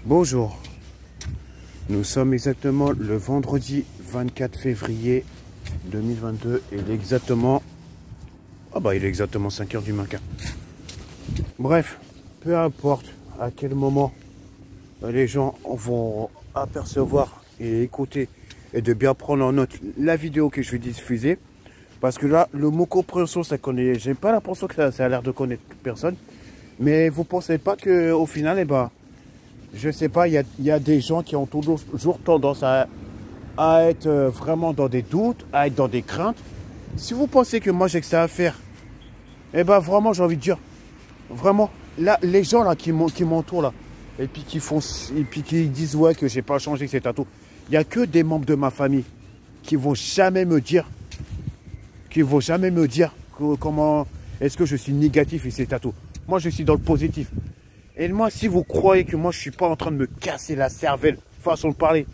Bonjour, nous sommes exactement le vendredi 24 février 2022 et il est exactement... il est exactement 5 h du matin. Bref, peu importe à quel moment les gens vont apercevoir et écouter et de bien prendre en note la vidéo que je vais diffuser. Parce que là, le mot compréhension, ça connaît... J'ai pas l'impression que ça a l'air de connaître personne. Mais vous pensez pas qu'au final, je sais pas, il y a des gens qui ont toujours tendance à être vraiment dans des doutes, à être dans des craintes. Si vous pensez que moi j'ai que ça à faire, vraiment j'ai envie de dire, vraiment, là, les gens là qui m'entourent là, et puis qui disent ouais que j'ai pas changé, c'est tout. Il n'y a que des membres de ma famille qui vont jamais me dire, comment est-ce que je suis négatif et c'est tout. Moi je suis dans le positif. Et moi, si vous croyez que moi, je ne suis pas en train de me casser la cervelle, façon de parler,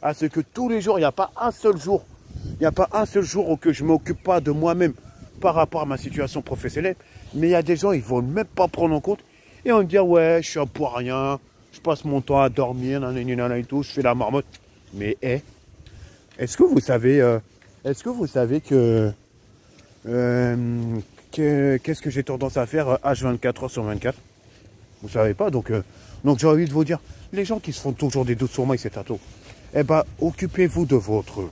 à ce que tous les jours, il n'y a pas un seul jour, où que je ne m'occupe pas de moi-même par rapport à ma situation professionnelle, mais il y a des gens, ils ne vont même pas prendre en compte et on me dire, ouais, je suis un pour rien, je passe mon temps à dormir, nanana et tout, je fais la marmotte. Mais, est-ce que vous savez que, qu'est-ce que j'ai tendance à faire H24 heures sur 24? Vous savez pas, donc j'ai envie de vous dire, les gens qui se font toujours des doutes sur moi, etc. Occupez-vous de votre...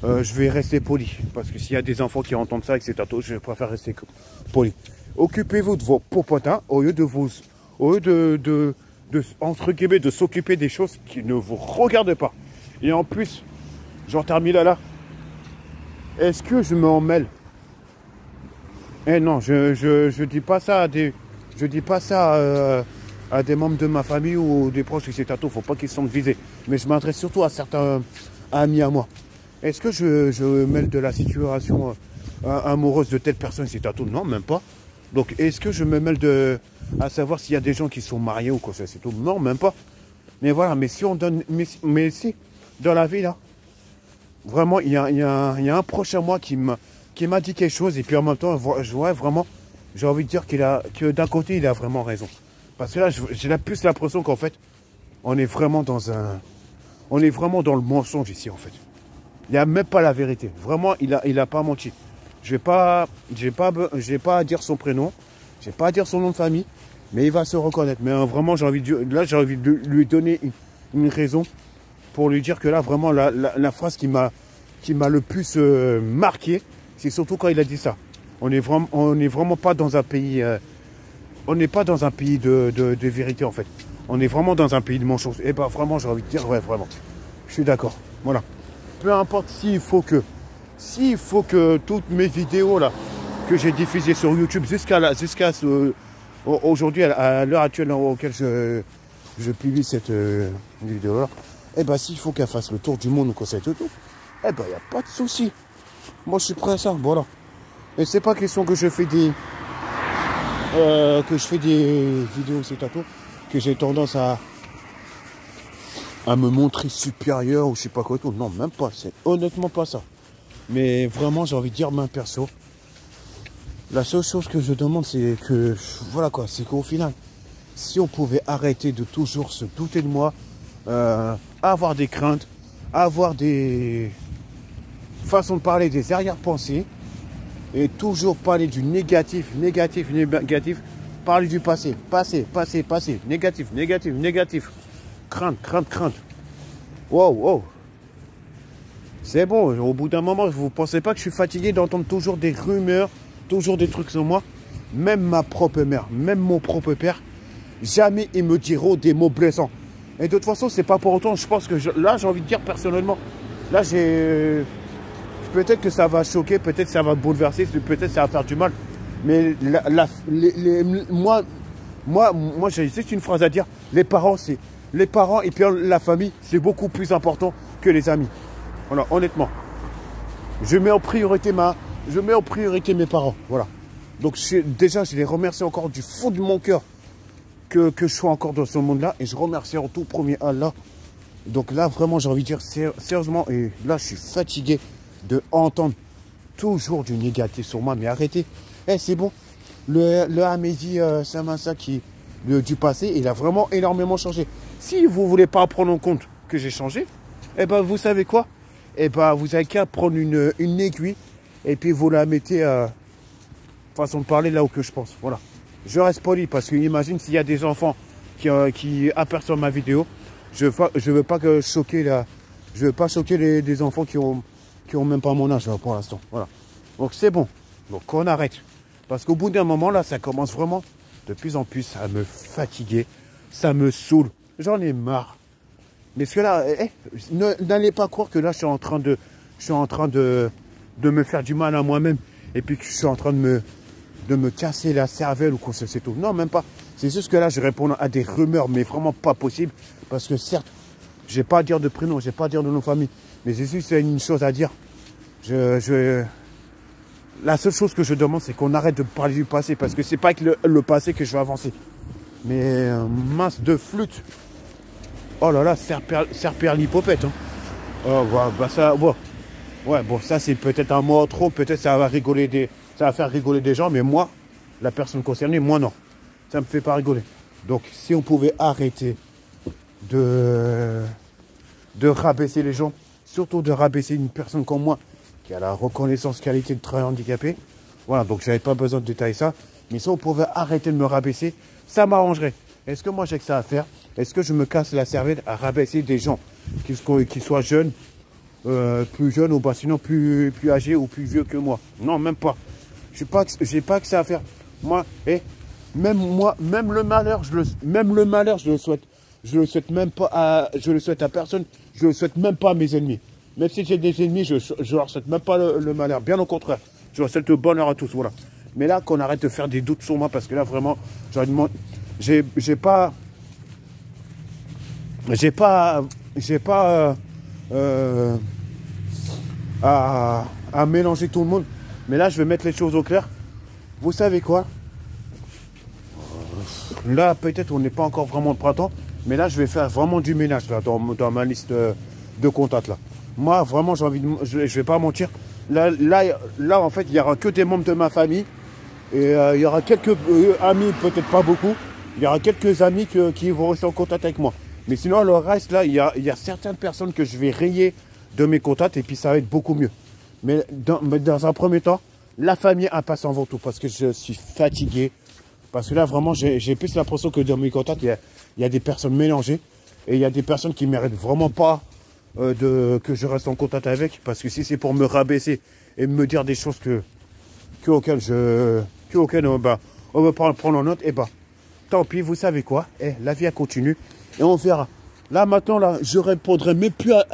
je vais rester poli, parce que s'il y a des enfants qui entendent ça, etc., je préfère rester poli. Occupez-vous de vos popotins, au lieu de entre guillemets, de s'occuper des choses qui ne vous regardent pas. Et en plus, j'en termine là. Est-ce que je m'en mêle? Non, je dis pas ça à des... Je dis pas ça à des membres de ma famille ou des proches, etc. Faut pas qu'ils se sentent visés. Mais je m'adresse surtout à certains amis à moi. Est-ce que je mêle de la situation amoureuse de telle personne, etc. Non, même pas. Donc, est-ce que je me mêle à savoir s'il y a des gens qui sont mariés ou quoi, c'est tout? Non, même pas. Mais voilà, mais si on donne... Mais si, dans la vie, là, vraiment, il y a un proche à moi qui m'a dit quelque chose et puis en même temps, je vois vraiment, j'ai envie de dire que d'un côté, il a vraiment raison. Parce que là, j'ai plus l'impression qu'en fait, on est vraiment dans le mensonge ici, en fait. Il n'y a même pas la vérité. Vraiment, il a pas menti. J'ai pas à dire son prénom, j'ai pas à dire son nom de famille, mais il va se reconnaître. Mais vraiment, j'ai envie de lui donner une raison pour lui dire que là, vraiment, la phrase qui m'a le plus marqué, c'est surtout quand il a dit ça. On n'est vraiment pas dans un pays... on n'est pas dans un pays de vérité, en fait. On est vraiment dans un pays de mensonges. Et vraiment, j'ai envie de dire, ouais, vraiment. Je suis d'accord. Voilà. Peu importe s'il faut que toutes mes vidéos, là, que j'ai diffusées sur YouTube jusqu'à aujourd'hui, à l'heure actuelle auquel je publie cette vidéo-là, s'il faut qu'elle fasse le tour du monde ou qu'on sait tout, il n'y a pas de souci. Moi, je suis prêt à ça, voilà. Et c'est pas question que je fais des vidéos, c'est tout, que j'ai tendance à me montrer supérieur ou je sais pas quoi tout. Non, même pas. C'est honnêtement pas ça. Mais vraiment, j'ai envie de dire, main perso, la seule chose que je demande, c'est que, voilà quoi, c'est qu'au final, si on pouvait arrêter de toujours se douter de moi, avoir des craintes, avoir des façons de parler, des arrière-pensées, et toujours parler du négatif, parler du passé, passé, négatif, crainte. Wow. C'est bon, au bout d'un moment, vous ne pensez pas que je suis fatigué d'entendre toujours des rumeurs, toujours des trucs sur moi? Même ma propre mère, même mon propre père, jamais ils me diront des mots blessants. Et de toute façon, c'est pas pour autant, je pense que là, j'ai envie de dire personnellement, là, peut-être que ça va choquer, peut-être que ça va bouleverser, peut-être que ça va faire du mal. Mais moi, j'ai juste une phrase à dire. Les parents et puis la famille, c'est beaucoup plus important que les amis. Voilà, honnêtement. Je mets en priorité mes parents. Voilà. Donc déjà, je les remercie encore du fond de mon cœur que je sois encore dans ce monde-là. Et je remercie en tout premier Allah. Donc là, vraiment, j'ai envie de dire sérieusement, et là, je suis fatigué de entendre toujours du négatif sur moi. Mais arrêtez. C'est bon. Le Ahmedi Samassa qui du passé, il a vraiment énormément changé. Si vous ne voulez pas prendre en compte que j'ai changé, eh ben, vous savez quoi? Eh ben, vous avez qu'à prendre une aiguille et puis vous la mettez, façon de parler, là où que je pense. Voilà. Je reste poli parce que imagine s'il y a des enfants qui aperçoivent ma vidéo, je veux pas que choquer je veux pas choquer des enfants qui ont même pas mon âge là, pour l'instant. Voilà. Donc c'est bon. Donc on arrête. Parce qu'au bout d'un moment là, ça commence vraiment de plus en plus à me fatiguer. Ça me saoule. J'en ai marre. Mais ce que là, n'allez pas croire que là je suis en train de me faire du mal à moi-même et puis que je suis en train de me casser la cervelle ou quoi, c'est tout. Non, même pas. C'est juste que là, je réponds à des rumeurs, mais vraiment pas possible. Parce que certes, j'ai pas à dire de prénom, j'ai pas à dire de nom de famille. Mais j'ai juste une chose à dire. La seule chose que je demande, c'est qu'on arrête de parler du passé. Parce que c'est pas avec le passé que je vais avancer. Mais mince de flûte. Oh là là, serpère l'hypopète. Hein. Oh, bah ça, bon. Ouais, bon, ça c'est peut-être un mot trop. Peut-être ça va faire rigoler des gens. Mais moi, la personne concernée, moi non. Ça me fait pas rigoler. Donc, si on pouvait arrêter de rabaisser les gens, surtout de rabaisser une personne comme moi, qui a la reconnaissance qualité de travail handicapé. Voilà, donc j'avais pas besoin de détailler ça. Mais si on pouvait arrêter de me rabaisser, ça m'arrangerait. Est-ce que moi j'ai que ça à faire? Est-ce que je me casse la cervelle à rabaisser des gens qui soient jeunes, plus jeunes ou bah, sinon plus âgés ou plus vieux que moi? Non, même pas. J'ai pas que ça à faire. Moi, même le malheur, je le souhaite. Je le souhaite même pas je le souhaite à personne. Je le souhaite même pas à mes ennemis. Même si j'ai des ennemis, je leur souhaite même pas le malheur. Bien au contraire. Je leur souhaite le bonheur à tous. Voilà. Mais là, qu'on arrête de faire des doutes sur moi parce que là, vraiment, j'ai pas à mélanger tout le monde. Mais là, je vais mettre les choses au clair. Vous savez quoi? Là, peut-être on n'est pas encore vraiment de printemps, mais là, je vais faire vraiment du ménage là, dans ma liste de contacts là. Moi, vraiment, j'ai envie de, je vais pas mentir. Là, en fait, il y aura que des membres de ma famille et il y aura quelques amis, peut-être pas beaucoup. Il y aura quelques amis qui vont rester en contact avec moi. Mais sinon, le reste là, il y a certaines personnes que je vais rayer de mes contacts et puis ça va être beaucoup mieux. Mais dans un premier temps, la famille passe avant tout parce que je suis fatigué. Parce que là, vraiment, j'ai plus l'impression que dans mes contacts, il y a des personnes mélangées. Et il y a des personnes qui ne méritent vraiment pas que je reste en contact avec. Parce que si c'est pour me rabaisser et me dire des choses auxquelles on veut pas prendre en note, et bah, tant pis, vous savez quoi. La vie, elle continue. Et on verra. Là, maintenant, là, je répondrai même plus à...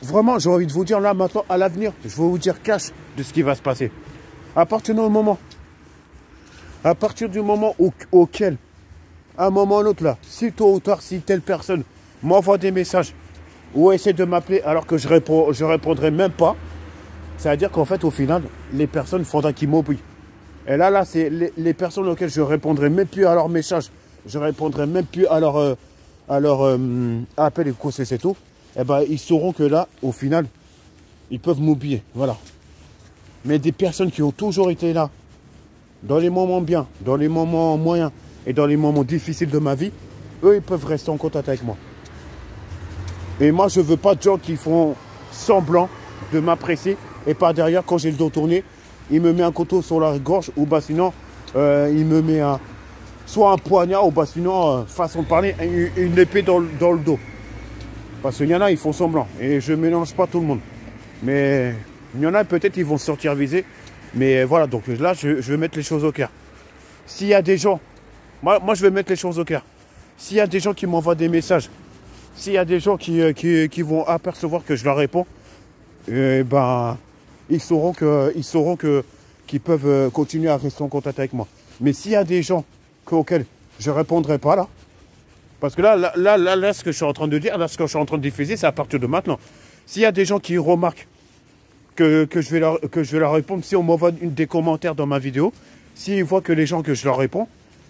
Vraiment, j'ai envie de vous dire, là, maintenant, à l'avenir, je vais vous dire cash de ce qui va se passer. À partir du moment auquel, à un moment ou l'autre là, si tôt ou tard, si telle personne m'envoie des messages ou essaie de m'appeler alors que je répondrai même pas, ça veut dire qu'en fait, au final, les personnes, il faudra qu'ils m'oublient. Et là, c'est les personnes auxquelles je répondrai même plus à leurs messages, je répondrai même plus à leur appel et quoi c'est tout, et ben, ils sauront que là, au final, ils peuvent m'oublier. Voilà. Mais des personnes qui ont toujours été là, dans les moments bien, dans les moments moyens et dans les moments difficiles de ma vie, eux, ils peuvent rester en contact avec moi. Et moi, je ne veux pas de gens qui font semblant de m'apprécier et par derrière, quand j'ai le dos tourné, il me met un couteau sur la gorge ou bah sinon, il me met soit un poignard ou bah sinon, façon de parler, une épée dans le dos. Parce qu'il y en a, ils font semblant et je ne mélange pas tout le monde. Mais il y en a, peut-être, ils vont se sortir visés. Mais voilà, donc là, je vais mettre les choses au clair. S'il y a des gens, moi, je vais mettre les choses au clair. S'il y a des gens qui m'envoient des messages, s'il y a des gens qui vont apercevoir que je leur réponds, ben, ils sauront qu'ils peuvent continuer à rester en contact avec moi. Mais s'il y a des gens auxquels je ne répondrai pas là, parce que là, ce que je suis en train de dire, là, ce que je suis en train de diffuser, c'est à partir de maintenant. S'il y a des gens qui remarquent que je vais leur répondre, si on m'envoie des commentaires dans ma vidéo, s'ils voient que les gens que je leur réponds,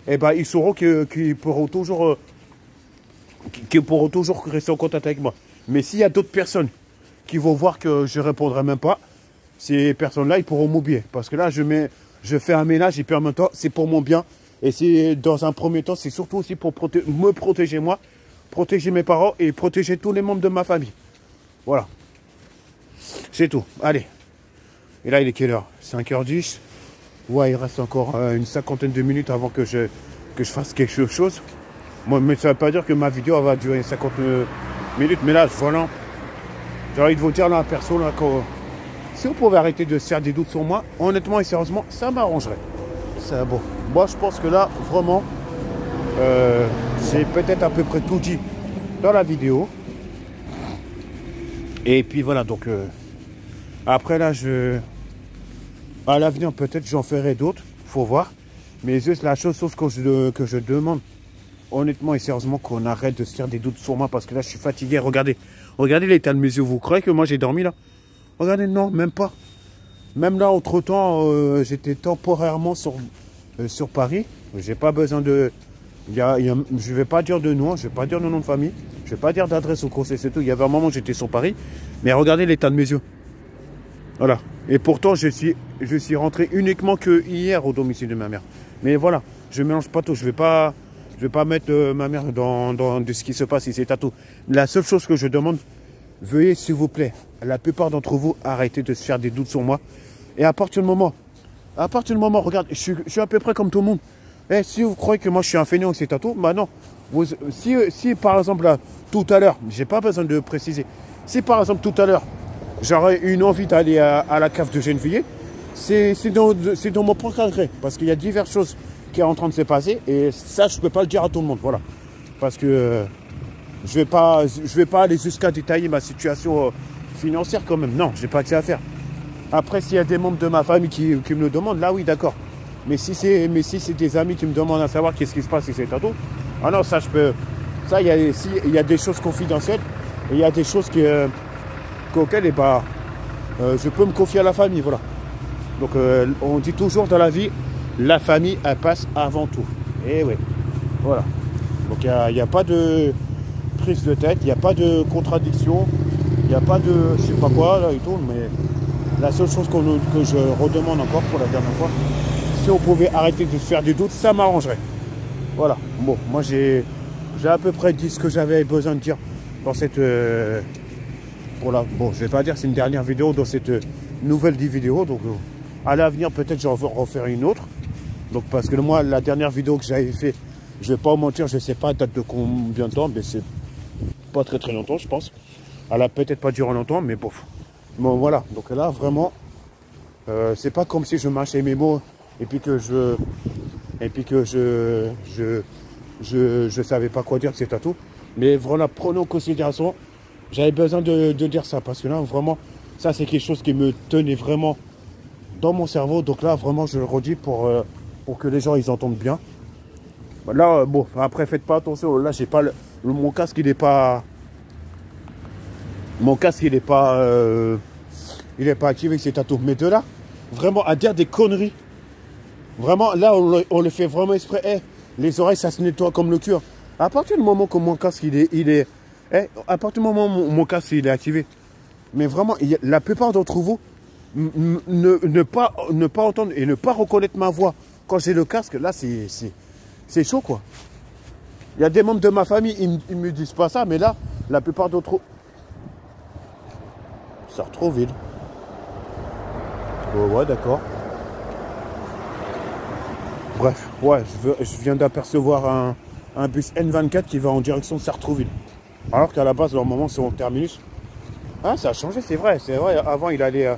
eh ben, ils sauront qu'ils pourront toujours rester en contact avec moi. Mais s'il y a d'autres personnes qui vont voir que je ne répondrai même pas, ces personnes-là, ils pourront m'oublier. Parce que là, je fais un ménage et puis en même temps, c'est pour mon bien Et c'est dans un premier temps, c'est surtout aussi pour me protéger moi, protéger mes parents et protéger tous les membres de ma famille. Voilà. C'est tout. Allez. Et là, il est quelle heure? 5h10. Ouais, il reste encore une cinquantaine de minutes avant que je fasse quelque chose. Moi, mais ça ne veut pas dire que ma vidéo va durer 50 minutes. Mais là, voilà. J'ai envie de vous dire là, perso, là, si vous pouvez arrêter de se faire des doutes sur moi, honnêtement et sérieusement, ça m'arrangerait. C'est bon. Moi, je pense que là, vraiment, j'ai peut-être à peu près tout dit dans la vidéo. Et puis voilà, donc après là, à l'avenir, peut-être j'en ferai d'autres, faut voir. Mais juste la chose que je demande, honnêtement et sérieusement, qu'on arrête de se faire des doutes sur moi, parce que là, je suis fatigué. Regardez l'état de mes yeux. Vous croyez que moi, j'ai dormi là? Regardez, non, même pas. Même là, entre-temps, j'étais temporairement sur Paris. J'ai pas besoin de... je vais pas dire de nom, je vais pas dire de nom de famille, je vais pas dire d'adresse au conseil, c'est tout. Il y avait un moment où j'étais sur Paris, mais regardez l'état de mes yeux. Voilà. Et pourtant, je suis rentré uniquement que hier au domicile de ma mère. Mais voilà, je mélange pas tout. Je vais pas mettre ma mère dans de ce qui se passe ici, c'est à tout. La seule chose que je demande, veuillez s'il vous plaît, la plupart d'entre vous, arrêtez de se faire des doutes sur moi. Et à partir du moment, regarde, je suis à peu près comme tout le monde. Et si vous croyez que moi je suis un feignant, c'est à tout, bah non. Si par exemple, là, tout à l'heure, j'ai pas besoin de préciser, si par exemple tout à l'heure, j'aurais une envie d'aller à la cave de Gennevilliers, c'est dans mon propre gré, parce qu'il y a diverses choses qui sont en train de se passer, et ça, je peux pas le dire à tout le monde, voilà. Parce que je vais pas aller jusqu'à détailler ma situation financière quand même, non, j'ai pas que ça à faire. Après, s'il y a des membres de ma famille qui me le demandent, là oui, d'accord. Mais si c'est des amis qui me demandent à savoir qu'est-ce qui se passe, c'est tout. Ah non, ça je peux. Ça, il y a des choses confidentielles et il y a des choses auxquelles je peux me confier à la famille, voilà. Donc on dit toujours dans la vie, la famille elle passe avant tout. Et oui, voilà. Donc il n'y a pas de prise de tête, il n'y a pas de contradiction, il n'y a pas de je sais pas quoi là et tout, mais la seule chose que je redemande encore pour la dernière fois, si on pouvait arrêter de se faire des doutes, ça m'arrangerait. Voilà. Bon, moi j'ai à peu près dit ce que j'avais besoin de dire dans cette... bon, je vais pas dire que c'est une dernière vidéo dans cette nouvelle vidéo. Donc à l'avenir, peut-être j'en vais refaire une autre. Donc parce que moi, la dernière vidéo que j'avais fait, je vais pas vous mentir, je sais pas date de combien de temps, mais c'est pas très longtemps, je pense. Elle a peut-être pas duré longtemps, mais bon. Bon, voilà. Donc là, vraiment, c'est pas comme si je mâchais mes mots et puis que je savais pas quoi dire, c'est à tout. Mais voilà, prenons en considération, j'avais besoin de dire ça, parce que là, vraiment, ça c'est quelque chose qui me tenait vraiment dans mon cerveau. Donc là, vraiment, je le redis pour que les gens, ils entendent bien. Là, bon, après, faites pas attention, là, j'ai pas mon casque, il est pas... Mon casque, il est pas activé, c'est à tout. Mais de là, vraiment, à dire des conneries, vraiment, là, on le fait vraiment exprès. Hey, les oreilles, ça se nettoie comme le cul. À partir du moment que mon casque, à partir du moment où mon casque, il est activé, mais vraiment, la plupart d'entre vous, ne pas entendre et ne pas reconnaître ma voix quand j'ai le casque, là, c'est chaud, quoi. Il y a des membres de ma famille, ils me disent pas ça, mais là, la plupart d'entre eux, Sartrouville. Oh, ouais, d'accord. Bref, ouais, je viens d'apercevoir un bus N24 qui va en direction de Sartrouville. Alors qu'à la base, normalement, c'est en terminus. Ah, ça a changé, c'est vrai. Avant, il allait...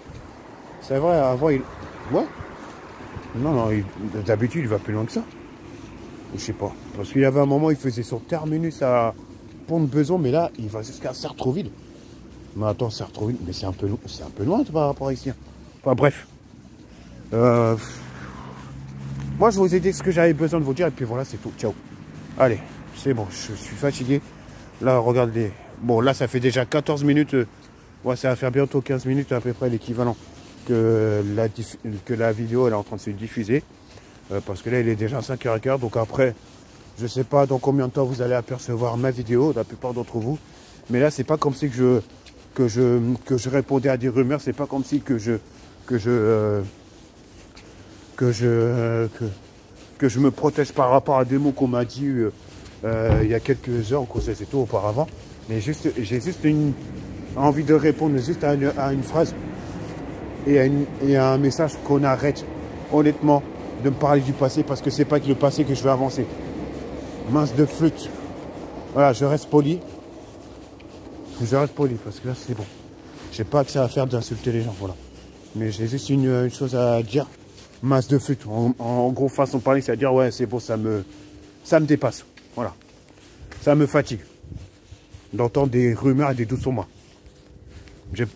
c'est vrai, avant, il... Ouais. Non, d'habitude, il va plus loin que ça. Je sais pas. Parce qu'il y avait un moment, il faisait son terminus à Pont-de-Beson, mais là, il va jusqu'à Sartrouville. Mais attends, Sartrouville, mais c'est un peu loin par rapport à ici. Enfin, bref. Moi, je vous ai dit ce que j'avais besoin de vous dire, et puis voilà, c'est tout. Ciao. Allez, c'est bon, je suis fatigué. Là, regardez. Bon, là, ça fait déjà 14 minutes. Ouais, ça va faire bientôt 15 minutes, à peu près l'équivalent que la vidéo elle est en train de se diffuser. Parce que là, il est déjà 5h15. Donc après, je sais pas dans combien de temps vous allez apercevoir ma vidéo, la plupart d'entre vous. Mais là, c'est pas comme si que je répondais à des rumeurs. C'est pas comme si que que je me protège par rapport à des mots qu'on m'a dit il y a quelques heures, qu'on sait c'est tout auparavant. Mais j'ai juste envie de répondre juste à une phrase et à un message qu'on arrête honnêtement de me parler du passé parce que c'est pas avec le passé que je vais avancer. Mince de flûte. Voilà, je reste poli. Je reste poli parce que là c'est bon. J'ai pas que ça à faire d'insulter les gens, voilà. Mais j'ai juste une chose à dire. Masse de flûte. En gros façon de parler, c'est à dire ouais c'est bon, ça me dépasse. Voilà. Ça me fatigue. D'entendre des rumeurs et des doutes sur moi. J'ai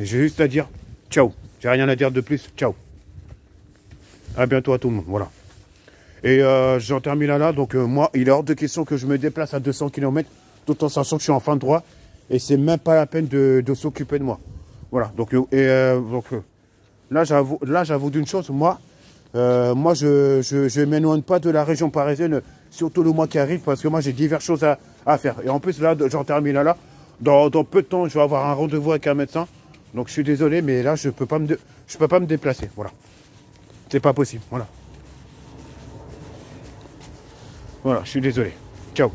juste à dire ciao. J'ai rien à dire de plus. Ciao. À bientôt à tout le monde. Voilà. Et j'en termine là. Donc moi, il est hors de question que je me déplace à 200 km tout en sachant que je suis en fin de droit. Et c'est même pas la peine de s'occuper de moi. Voilà. Donc, là, j'avoue d'une chose. Moi, je m'éloigne pas de la région parisienne, surtout le mois qui arrive, parce que moi, j'ai diverses choses à faire. Et en plus, là, j'en termine là. Dans peu de temps, je vais avoir un rendez-vous avec un médecin. Donc, je suis désolé, mais là, je peux pas me déplacer. Voilà. C'est pas possible. Voilà. Voilà, je suis désolé. Ciao.